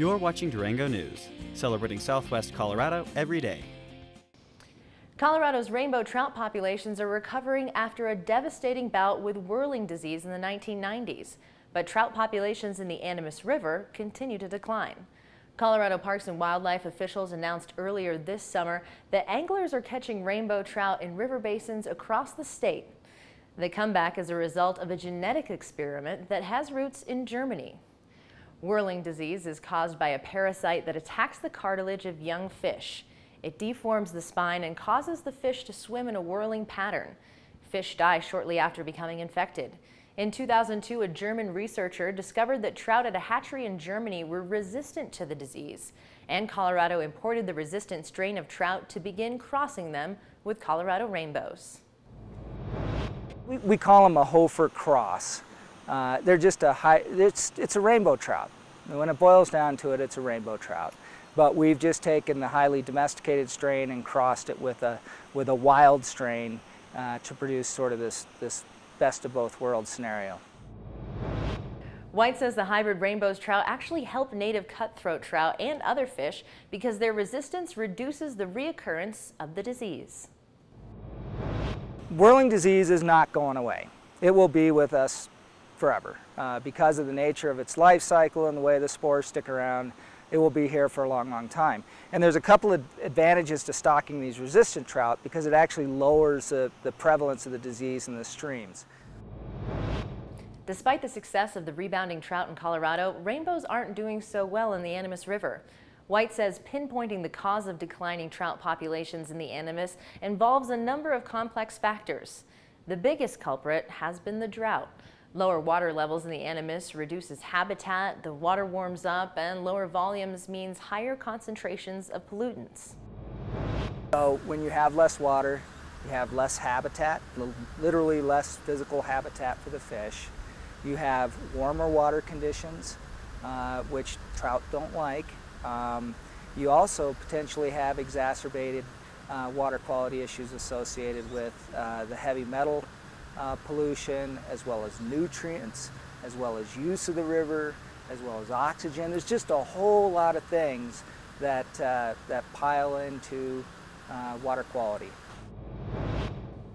You're watching Durango News, celebrating Southwest Colorado every day. Colorado's rainbow trout populations are recovering after a devastating bout with whirling disease in the 1990s. But trout populations in the Animas River continue to decline. Colorado Parks and Wildlife officials announced earlier this summer that anglers are catching rainbow trout in river basins across the state. The comeback is a result of a genetic experiment that has roots in Germany. Whirling disease is caused by a parasite that attacks the cartilage of young fish. It deforms the spine and causes the fish to swim in a whirling pattern. Fish die shortly after becoming infected. In 2002, a German researcher discovered that trout at a hatchery in Germany were resistant to the disease, and Colorado imported the resistant strain of trout to begin crossing them with Colorado rainbows. We call them a Hofer cross. They're just it's a rainbow trout. When it boils down to it, it's a rainbow trout. But we've just taken the highly domesticated strain and crossed it with a wild strain to produce sort of this best of both worlds scenario. White says the hybrid rainbows trout actually help native cutthroat trout and other fish because their resistance reduces the reoccurrence of the disease. Whirling disease is not going away. It will be with us forever. Because of the nature of its life cycle and the way the spores stick around, it will be here for a long, long time. And there's a couple of advantages to stocking these resistant trout because it actually lowers the prevalence of the disease in the streams. Despite the success of the rebounding trout in Colorado, rainbows aren't doing so well in the Animas River. White says pinpointing the cause of declining trout populations in the Animas involves a number of complex factors. The biggest culprit has been the drought. Lower water levels in the Animas reduces habitat, the water warms up, and lower volumes means higher concentrations of pollutants. So when you have less water, you have less habitat, literally less physical habitat for the fish. You have warmer water conditions, which trout don't like. You also potentially have exacerbated water quality issues associated with the heavy metal pollution, as well as nutrients, as well as use of the river, as well as oxygen. There's just a whole lot of things that pile into water quality.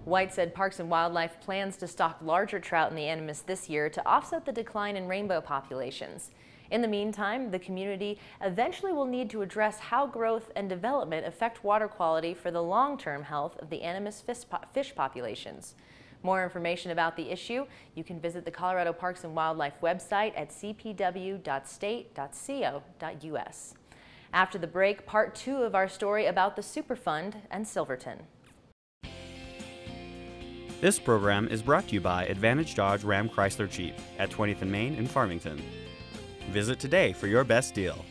White said Parks and Wildlife plans to stock larger trout in the Animas this year to offset the decline in rainbow populations. In the meantime, the community eventually will need to address how growth and development affect water quality for the long-term health of the Animas fish populations. More information about the issue, you can visit the Colorado Parks and Wildlife website at cpw.state.co.us. After the break, part 2 of our story about the Superfund and Silverton. This program is brought to you by Advantage Dodge Ram Chrysler Jeep at 20th and Main in Farmington. Visit today for your best deal.